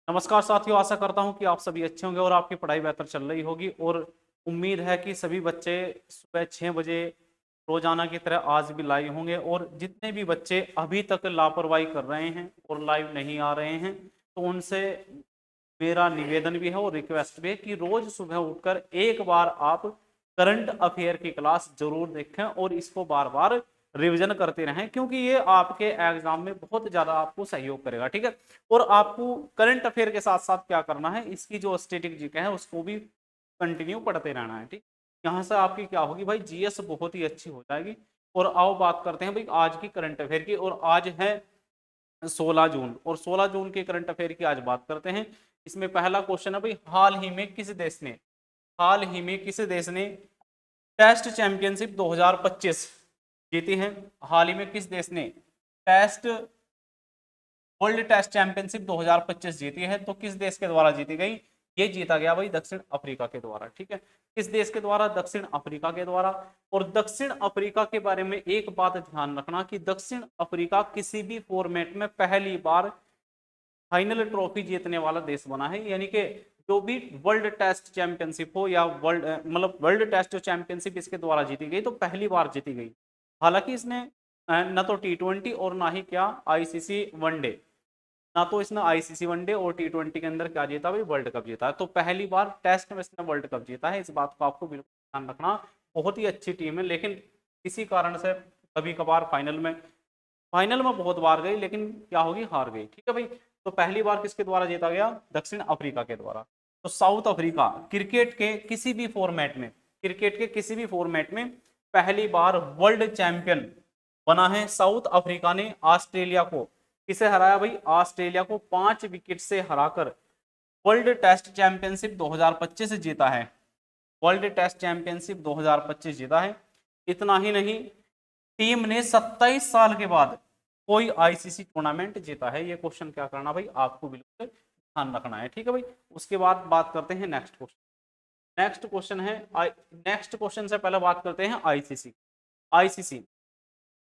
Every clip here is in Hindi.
नमस्कार साथियों, आशा करता हूं कि आप सभी अच्छे होंगे और आपकी पढ़ाई बेहतर चल रही होगी। और उम्मीद है कि सभी बच्चे सुबह 6 बजे रोजाना की तरह आज भी लाइव होंगे। और जितने भी बच्चे अभी तक लापरवाही कर रहे हैं और लाइव नहीं आ रहे हैं, तो उनसे मेरा निवेदन भी है और रिक्वेस्ट भी है कि रोज सुबह उठकर एक बार आप करंट अफेयर की क्लास जरूर देखें और इसको बार बार रिवीजन करते रहें, क्योंकि ये आपके एग्जाम में बहुत ज्यादा आपको सहयोग करेगा। ठीक है। और आपको करंट अफेयर के साथ साथ क्या करना है, इसकी जो स्टैटिक जीके है उसको भी कंटिन्यू पढ़ते रहना है। ठीक। यहाँ से आपकी क्या होगी भाई, जीएस बहुत ही अच्छी हो जाएगी। और आओ बात करते हैं भाई आज की करंट अफेयर की। और आज है 16 जून, और 16 जून के करंट अफेयर की आज बात करते हैं। इसमें पहला क्वेश्चन है भाई, हाल ही में किस देश ने टेस्ट चैंपियनशिप 2025 जीती है? हाल ही में किस देश ने टेस्ट वर्ल्ड टेस्ट चैंपियनशिप 2025 जीती है? तो किस देश के द्वारा जीती गई? ये जीता गया भाई दक्षिण अफ्रीका के द्वारा। ठीक है। किस देश के द्वारा? दक्षिण अफ्रीका के द्वारा। और दक्षिण अफ्रीका के बारे में एक बात ध्यान रखना कि दक्षिण अफ्रीका किसी भी फॉर्मेट में पहली बार फाइनल ट्रॉफी जीतने वाला देश बना है। यानी कि जो भी वर्ल्ड टेस्ट चैंपियनशिप हो या वर्ल्ड टेस्ट चैंपियनशिप इसके द्वारा जीती गई, तो पहली बार जीती गई। हालांकि इसने न तो T20 और ना ही क्या आईसीसी वनडे, ना तो इसने आईसीसी वनडे और T20 के अंदर क्या जीता भाई, वर्ल्ड कप जीता है। तो पहली बार टेस्ट में इसने वर्ल्ड कप जीता है। इस बात को आपको बिल्कुल ध्यान रखना। बहुत ही अच्छी टीम है, लेकिन किसी कारण से कभी कभार फाइनल में बहुत बार गई, लेकिन क्या होगी, हार गई। ठीक है भाई। तो पहली बार किसके द्वारा जीता गया? दक्षिण अफ्रीका के द्वारा। तो साउथ अफ्रीका क्रिकेट के किसी भी फॉर्मेट में पहली बार वर्ल्ड चैंपियन बना है। साउथ अफ्रीका ने ऑस्ट्रेलिया को किसे हराया भाई? ऑस्ट्रेलिया को 5 विकेट से हराकर वर्ल्ड टेस्ट चैंपियनशिप 2025 जीता है। वर्ल्ड टेस्ट चैंपियनशिप 2025 जीता है। इतना ही नहीं, टीम ने 27 साल के बाद कोई आईसीसी टूर्नामेंट जीता है। ये क्वेश्चन क्या करना भाई, आपको बिल्कुल ध्यान रखना है। ठीक है भाई। उसके बाद बात करते हैं नेक्स्ट क्वेश्चन। नेक्स्ट क्वेश्चन से पहले बात करते हैं ICC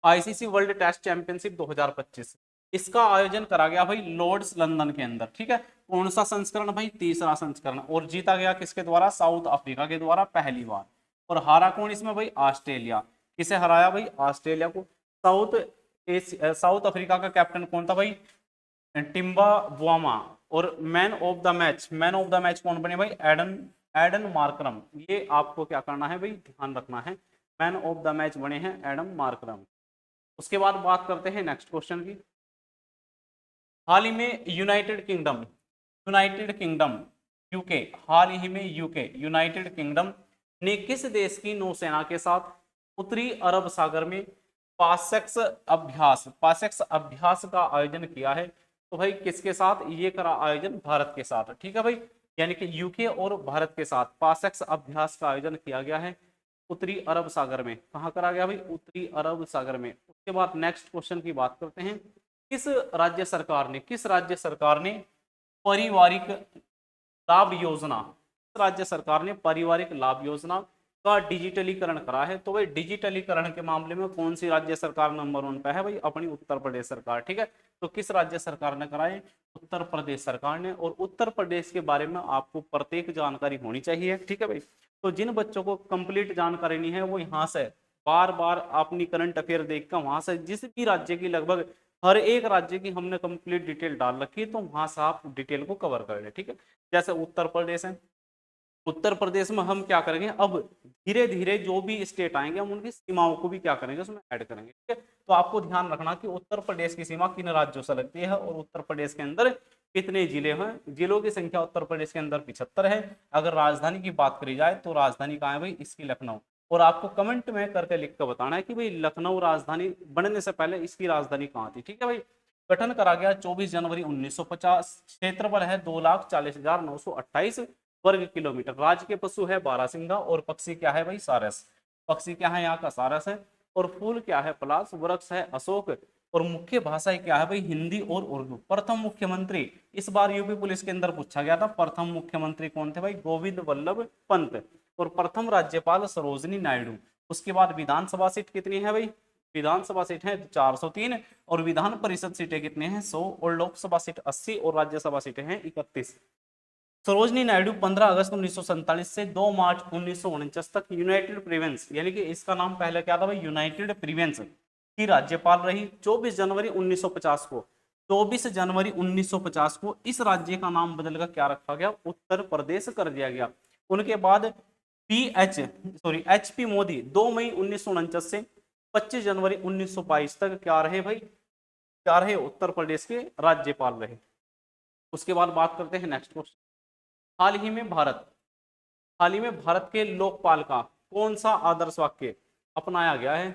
ICC world test championship 2025। इसका आयोजन करा गया भाई लॉर्ड्स लंदन के अंदर। ठीक है। कौन सा संस्करण भाई? तीसरा संस्करण। और जीता गया किसके द्वारा? साउथ अफ्रीका के द्वारा पहली बार। और हारा कौन इसमें भाई? ऑस्ट्रेलिया। किसे हराया भाई? ऑस्ट्रेलिया को। साउथ अफ्रीका का कैप्टन कौन था भाई? टिम्बा बुआमा। और मैन ऑफ द मैच कौन बने भाई? Aiden Aiden Markram. ये आपको क्या करना है भाई, ध्यान रखना है। मैन ऑफ द मैच बने हैं एडम मार्करम। उसके बाद बात करते हैं नेक्स्ट क्वेश्चन की। हाल ही में यूनाइटेड किंगडम यूके हाल ही में यूनाइटेड किंगडम ने किस देश की नौसेना के साथ उत्तरी अरब सागर में पासेक्स अभ्यास का आयोजन किया है? तो भाई किसके साथ ये करा आयोजन? भारत के साथ। ठीक है भाई। यानी कि यूके और भारत के साथ पासेक्स अभ्यास का आयोजन किया गया है उत्तरी अरब सागर में। कहाँ करा गया भाई? उत्तरी अरब सागर में। उसके बाद नेक्स्ट क्वेश्चन की बात करते हैं। किस राज्य सरकार ने पारिवारिक लाभ योजना राज्य सरकार ने पारिवारिक लाभ योजना का डिजिटलीकरण करा है? तो भाई डिजिटलीकरण के मामले में कौन सी राज्य सरकार नंबर 1 पे है भाई? अपनी उत्तर प्रदेश सरकार। ठीक है। तो किस राज्य सरकार ने कराए? उत्तर प्रदेश सरकार ने। और उत्तर प्रदेश के बारे में आपको प्रत्येक जानकारी होनी चाहिए। ठीक है भाई। तो जिन बच्चों को कंप्लीट जानकारी नहीं है, वो यहाँ से बार बार अपनी करंट अफेयर देखकर वहां से जिस भी राज्य की लगभग हर एक राज्य की हमने कंप्लीट डिटेल डाल रखी है, तो वहां से आप डिटेल को कवर कर ले। ठीक है। जैसे उत्तर प्रदेश है, उत्तर प्रदेश में हम क्या करेंगे, अब धीरे धीरे जो भी स्टेट आएंगे हम उनकी सीमाओं को भी क्या करेंगे, उसमें ऐड करेंगे। ठीक है। तो आपको ध्यान रखना कि उत्तर प्रदेश की सीमा किन राज्यों से लगती है और उत्तर प्रदेश के अंदर कितने जिले हैं। जिलों की संख्या उत्तर प्रदेश के अंदर 75 है। अगर राजधानी की बात करी जाए तो राजधानी कहाँ है भाई? इसकी लखनऊ। और आपको कमेंट में करके लिख कर बताना है कि भाई लखनऊ राजधानी बनने से पहले इसकी राजधानी कहाँ थी। ठीक है भाई। गठन करा गया 24 जनवरी 1950। क्षेत्रफल है 2,40,928 वर्ग किलोमीटर। राज्य के पशु है बारहसिंगा और पक्षी क्या है भाई? सारस। पक्षी क्या है यहाँ का? सारस है। और फूल क्या है? पलाश। वृक्ष है अशोक। और मुख्य भाषा क्या है भाई? हिंदी और उर्दू। प्रथम मुख्यमंत्री इस बार यूपी पुलिस के अंदर पूछा गया था, प्रथम मुख्यमंत्री कौन थे भाई? गोविंद वल्लभ पंत। और प्रथम राज्यपाल सरोजनी नायडू। उसके बाद विधानसभा सीट कितनी है भाई? विधानसभा सीट है 403 और विधान परिषद सीटें कितने हैं 100 और लोकसभा सीट 80 और राज्यसभा सीटें हैं 31। सरोजनी नायडू 15 अगस्त 1947 से 2 मार्च 1949 तक यूनाइटेड प्रोविंस यानी कि इसका नाम पहले क्या था भाई, यूनाइटेड प्रोविंस की राज्यपाल रही। 24 जनवरी 1950 को 24 जनवरी 1950 को इस राज्य का नाम बदलकर क्या रखा गया, उत्तर प्रदेश कर दिया गया। उनके बाद एच पी मोदी 2 मई 1949 से 25 जनवरी 1922 तक क्या रहे भाई, क्या रहे, उत्तर प्रदेश के राज्यपाल रहे। उसके बाद बात करते हैं नेक्स्ट क्वेश्चन। हाल ही में भारत के लोकपाल का कौन सा आदर्श वाक्य अपनाया गया है,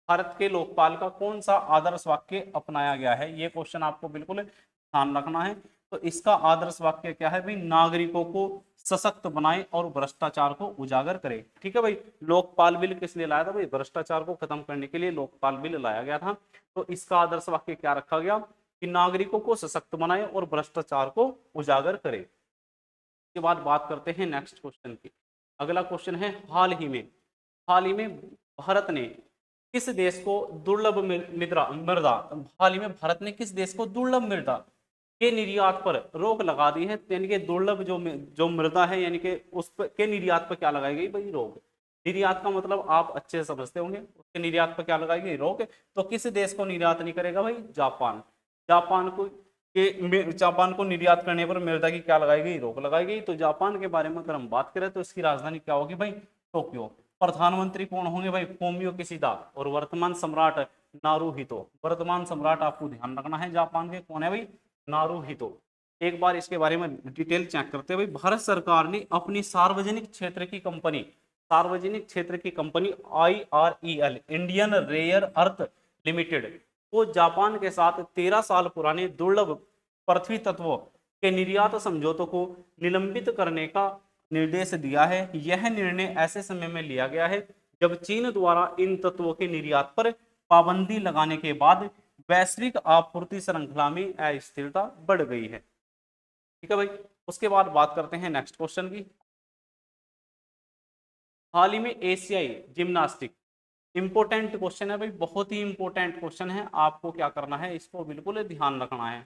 भारत के लोकपाल का कौन सा आदर्श वाक्य अपनाया गया है, ये क्वेश्चन आपको बिल्कुल ध्यान रखना है। तो इसका आदर्श वाक्य क्या है भाई, नागरिकों को सशक्त बनाए और भ्रष्टाचार को उजागर करे। ठीक है भाई, लोकपाल बिल किस लिए लाया था भाई, भ्रष्टाचार को खत्म करने के लिए लोकपाल बिल लाया गया था। तो इसका आदर्श वाक्य क्या रखा गया कि नागरिकों को सशक्त बनाए और भ्रष्टाचार को उजागर करे। के बाद बात करते हैं नेक्स्ट क्वेश्चन की। अगला क्वेश्चन है हाल ही में भारत ने किस देश को दुर्लभ मृदा हाल ही में भारत ने किस देश को दुर्लभ मृदा के निर्यात पर रोक लगा दी है, यानी कि दुर्लभ जो मृदा है यानी कि उस पर के निर्यात पर क्या लगाई गई भाई, रोक। निर्यात का मतलब आप अच्छे से समझते होंगे, उसके निर्यात पर क्या लगाई गई, रोक। तो किस देश को निर्यात नहीं करेगा भाई, जापान। जापान को निर्यात करने पर मृदा की क्या लगाई गई, रोक लगाई गई। तो जापान के बारे में अगर हम बात करें तो इसकी राजधानी क्या होगी भाई, टोक्यो। प्रधानमंत्री कौन होंगे भाई, फोमियो किशिदा। और वर्तमान सम्राट नारूहितो। वर्तमान सम्राट आपको ध्यान रखना है जापान के कौन है भाई, नारूहितो। एक बार इसके बारे में डिटेल चेक करते हैं भाई। भारत सरकार ने अपनी सार्वजनिक क्षेत्र की company IREL Indian rare earth limited को जापान के साथ 13 साल पुराने दुर्लभ पृथ्वी तत्वों के निर्यात समझौतों को निलंबित करने का निर्देश दिया है। यह निर्णय ऐसे समय में लिया गया है जब चीन द्वारा इन तत्वों के निर्यात पर पाबंदी लगाने के बाद वैश्विक आपूर्ति श्रृंखला में अस्थिरता बढ़ गई है। ठीक है भाई, उसके बाद बात करते हैं नेक्स्ट क्वेश्चन की। हाल ही में एशियाई जिम्नास्टिक, इंपॉर्टेंट क्वेश्चन है भाई, बहुत ही इंपॉर्टेंट क्वेश्चन है, आपको क्या करना है, इसको बिल्कुल ध्यान रखना है।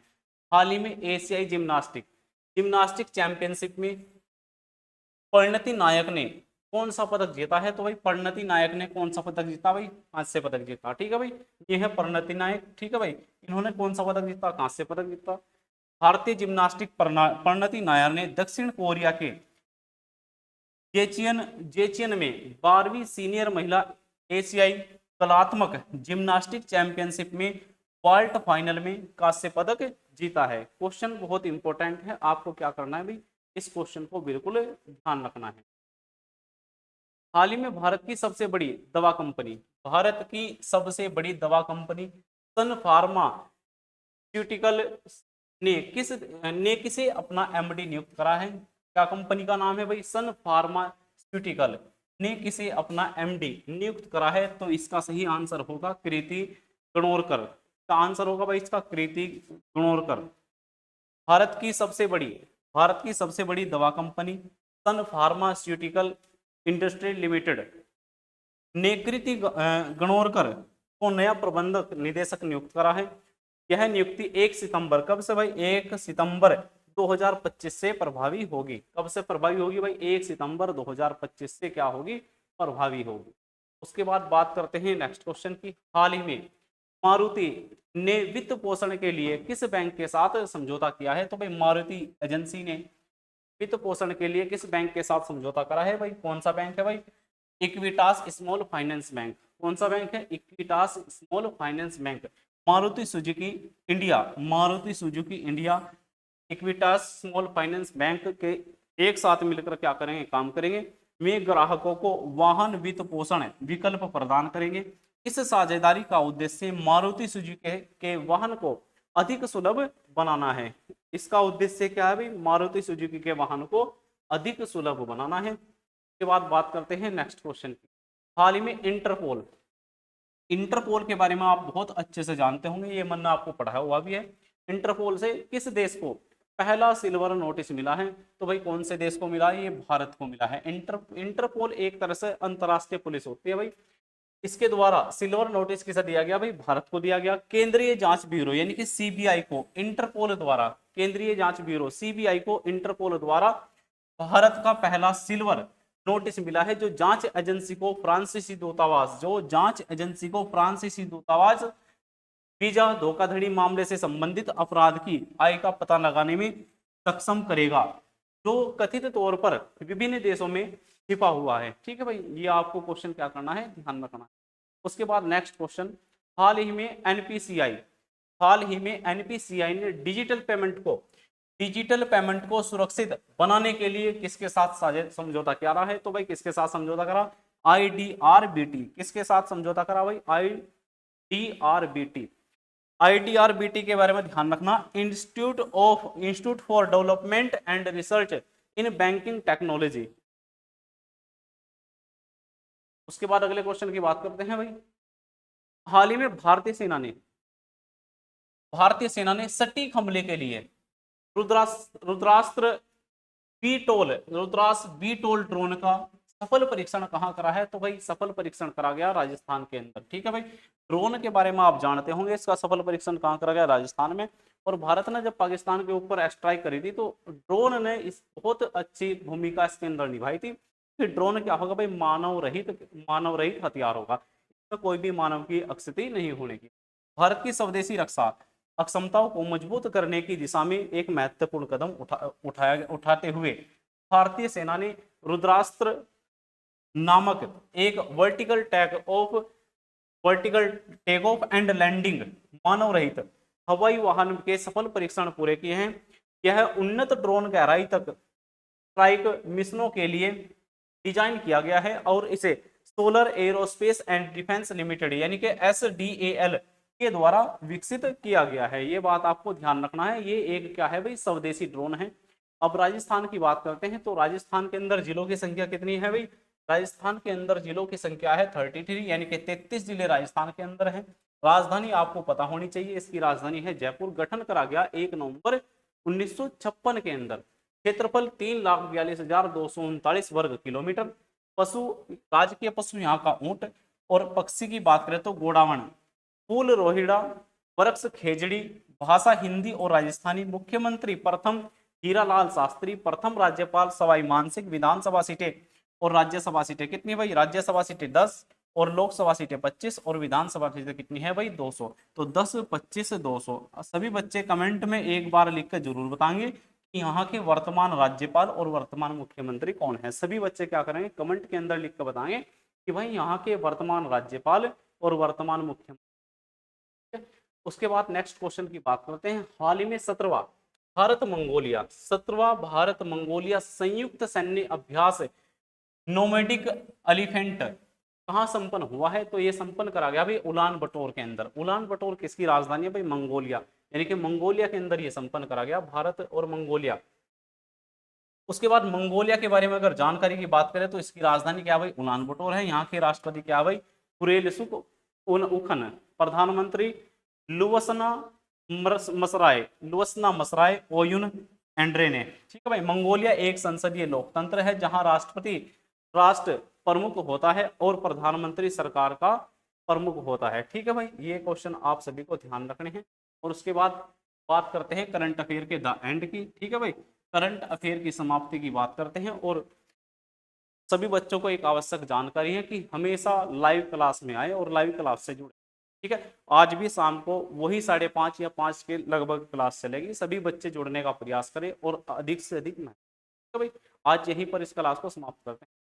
हाल ही में एशियाई जिम्नास्टिक चैंपियनशिप में परिणति नायक ने कौन सा पदक जीता है, तो भाई परिणति नायक ने कौन सा पदक जीता भाई, कांस्य पदक जीता। ठीक है भाई, ये है परिणति नायक। ठीक है भाई, इन्होंने कौन सा पदक जीता, कांस्य पदक जीता। भारतीय जिम्नास्टिक परिणति नायर ने दक्षिण कोरिया के जेचियन में 12वीं सीनियर महिला एशियाई कलात्मक जिम्नास्टिक चैंपियनशिप में क्वार्टर फाइनल में कांस्य पदक जीता है। क्वेश्चन बहुत इंपॉर्टेंट है, आपको क्या करना है भाई, इस क्वेश्चन को बिल्कुल ध्यान रखना है। हाल ही में भारत की सबसे बड़ी दवा कंपनी सन फार्मास्यूटिकल ने किसे अपना MD नियुक्त करा है। क्या कंपनी का नाम है भाई, सन फार्मास्यूटिकल ने किसे अपना MD नियुक्त करा है। तो इसका सही आंसर होगा कृति गणोरकर। का आंसर होगा भाई इसका कृति गणोरकर। भारत की सबसे बड़ी दवा कंपनी सन फार्मास्यूटिकल इंडस्ट्री लिमिटेड ने कृति गणोरकर को नया प्रबंधक निदेशक नियुक्त करा है। यह नियुक्ति 1 सितंबर, कब से भाई, 1 सितंबर 2025 से प्रभावी होगी। कब से प्रभावी होगी भाई, 1 सितंबर 2025 से क्या होगी, प्रभावी होगी। उसके बाद बात करते हैं नेक्स्ट क्वेश्चन की। हाल ही में मारुति ने वित्त पोषण के लिए किस बैंक के साथ समझौता किया है। तो भाई मारुति एजेंसी ने वित्त पोषण के लिए किस बैंक के साथ समझौता करा है भाई, कौन सा बैंक है भाई, इक्विटास स्मॉल फाइनेंस बैंक। कौन सा बैंक है, Equitas small finance bank. Maruti Suzuki India Equitas small finance bank के एक साथ मिलकर क्या करेंगे, काम करेंगे। वे ग्राहकों को वाहन वित्त पोषण विकल्प प्रदान करेंगे। इस साझेदारी का उद्देश्य मारुति सुजुकी के वाहन को अधिक सुलभ बनाना है। इसका उद्देश्य क्या है भाई, मारुति सुजुकी के वाहन को अधिक सुलभ बनाना है। के बाद बात करते हैं नेक्स्ट क्वेश्चन की। हाल ही में इंटरपोल के बारे में आप बहुत अच्छे से जानते होंगे, ये मैंने आपको पढ़ाया हुआ भी है। इंटरपोल से किस देश को पहला सिल्वर नोटिस मिला है। तो भाई कौन से देश को मिला है, ये भारत को मिला है। इंटरपोल एक तरह से अंतरराष्ट्रीय पुलिस होती है भाई। इसके द्वारा सिल्वर नोटिस किसे दिया गया भाई, भारत को दिया गया। केंद्रीय जांच ब्यूरो यानी कि सीबीआई को इंटरपोल द्वारा, केंद्रीय जांच ब्यूरो सीबीआई को इंटरपोल द्वारा भारत का पहला सिल्वर नोटिस मिला है, जो जांच एजेंसी को फ्रांसीसी दूतावास, जो जांच एजेंसी को फ्रांसीसी दूतावास वीजा धोखाधड़ी मामले से संबंधित अपराध की आय का पता लगाने में सक्षम करेगा, जो कथित तौर पर विभिन्न देशों में छिपा हुआ है। ठीक है भाई, ये आपको क्वेश्चन क्या करना है, ध्यान रखना है। उसके बाद नेक्स्ट क्वेश्चन, हाल ही में एनपीसीआई, हाल ही में एनपीसीआई ने डिजिटल पेमेंट को सुरक्षित बनाने के लिए किसके साथ समझौता किया रहा है, तो भाई किसके साथ समझौता करा, आईडीआरबीटी, किसके साथ समझौता करा भाई, आईडीआरबीटी। आईडीआरबीटी के बारे में ध्यान रखना, institute for development and research in banking technology. उसके बाद अगले क्वेश्चन की बात करते हैं भाई, हाल ही में भारतीय सेना ने सटीक हमले के लिए रुद्रास्त्र बीटोल ड्रोन का सफल परीक्षण कहां करा है, तो भाई सफल परीक्षण करा गया राजस्थान के अंदर। ठीक है भाई, ड्रोन के बारे में आप जानते होंगे, इसका सफल परीक्षण कहां करा गया, राजस्थान में। और भारत ने जब पाकिस्तान के ऊपर स्ट्राइक करी थी, तो ड्रोन ने इस बहुत अच्छी भूमिका इसके अंदर निभाई थी कि ड्रोन क्या होगा भाई, मानव रहित हथियार होगा, इसमें कोई भी मानव की अक्षति नहीं होने की। भारत की स्वदेशी रक्षा अक्षमताओं को मजबूत करने की दिशा में एक महत्वपूर्ण कदम उठाते हुए भारतीय सेना ने रुद्रास्त्र नामक एक vertical take off and landing मानव रहित हवाई वाहन के सफल परीक्षण पूरे किए हैं। यह उन्नत ड्रोन गहराई तक स्ट्राइक मिशनों के लिए डिजाइन किया गया है और इसे solar aerospace and defence limited यानी कि SDAL के द्वारा विकसित किया गया है। ये बात आपको ध्यान रखना है, ये एक क्या है भाई, स्वदेशी ड्रोन है। अब राजस्थान की बात करते हैं, तो राजस्थान के अंदर जिलों की संख्या कितनी है भाई, राजस्थान के अंदर जिलों की संख्या है 33 यानी कि 33 जिले राजस्थान के अंदर है। राजधानी आपको पता होनी चाहिए, इसकी राजधानी है जयपुर। गठन करा गया 1 नवंबर 1956 के अंदर। क्षेत्रफल 3,42,239 वर्ग किलोमीटर। पशु, राजकीय पशु यहाँ का ऊंट। और पक्षी की बात करें तो गोडावण, फूल रोहिड़ा, वृक्ष खेजड़ी। भाषा हिंदी और राजस्थानी। मुख्यमंत्री प्रथम हीरालाल शास्त्री। प्रथम राज्यपाल सवाई मानसिंह। विधानसभा सीटें और राज्यसभा सीटें कितनी भाई, राज्यसभा सीटें 10 और लोकसभा सीटें 25 और विधानसभा सीटें कितनी है भाई, 200। तो 10, 25, 200। सभी बच्चे कमेंट में एक बार लिख कर जरूर बताएंगे कि यहाँ के वर्तमान राज्यपाल और वर्तमान मुख्यमंत्री कौन है। सभी बच्चे क्या करेंगे, कमेंट के अंदर लिख कर बताएंगे कि भाई यहाँ के वर्तमान राज्यपाल और वर्तमान मुख्यमंत्री। उसके बाद नेक्स्ट क्वेश्चन की बात करते हैं। हाल ही में 17वां भारत मंगोलिया संयुक्त सैन्य अभ्यास नोमैडिक एलिफेंट कहाँ संपन्न हुआ है, तो ये संपन्न करा गया भाई उलान बटोर के अंदर। उलान बटोर किसकी राजधानी है भाई, मंगोलिया, यानी कि मंगोलिया के अंदर ये संपन्न करा गया, भारत और मंगोलिया। उसके बाद मंगोलिया के बारे में अगर जानकारी की बात करें तो इसकी राजधानी क्या भाई, उलान बटोर है। यहाँ के राष्ट्रपति क्या भाई, कुरेलसुख उखन। प्रधानमंत्री लुवसना मसराय ओयुन एंड्रे ने। ठीक है भाई, मंगोलिया एक संसदीय लोकतंत्र है जहां राष्ट्र प्रमुख होता है और प्रधानमंत्री सरकार का प्रमुख होता है। ठीक है भाई, ये क्वेश्चन आप सभी को ध्यान रखने हैं। और उसके बाद बात करते हैं करंट अफेयर के द एंड की। ठीक है भाई, करंट अफेयर की समाप्ति की बात करते हैं। और सभी बच्चों को एक आवश्यक जानकारी है कि हमेशा लाइव क्लास में आए और लाइव क्लास से जुड़े। ठीक है, आज भी शाम को वही 5:30 या 5 के लगभग क्लास चलेगी। सभी बच्चे जुड़ने का प्रयास करें और अधिक से अधिक। तो भाई आज यहीं पर इस क्लास को समाप्त करते हैं।